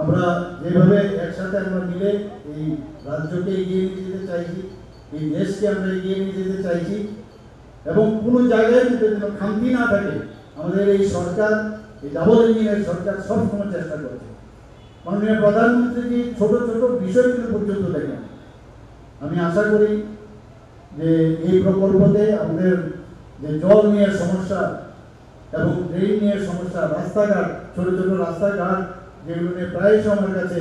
আমরা যেভাবে একসাথে আমরা মিলে এই রাজ্যকে এগিয়ে নিয়ে যেতে চাইছি, এই দেশকে আমরা এগিয়ে নিয়ে যেতে চাইছি এবং কোনো জায়গায় যেন খামতি না থাকে। আমাদের এই সরকার, এই ডাবল ইঞ্জিনের সরকার সবসময় চেষ্টা করছে। মাননীয় প্রধানমন্ত্রী ছোট ছোট বিষয়গুলো পর্যন্ত দেখেন। আমি আশা করি যে এই প্রকল্পতে আমাদের যে জল নিয়ে সমস্যা এবং ড্রেন নিয়ে সমস্যা, রাস্তাঘাট, ছোট ছোট রাস্তাঘাট যেগুলো নিয়ে প্রায়শই আমার কাছে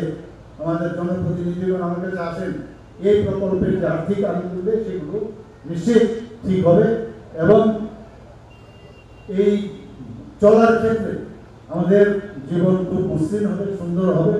আমাদের জনপ্রতিনিধিগণ আমার কাছে আসেন, এই প্রকল্পের যে আর্থিক আনন্দে সেগুলো নিশ্চিত ঠিক হবে এবং এই চলার ক্ষেত্রে আমাদের জীবন খুব মসৃণ হবে, সুন্দর হবে।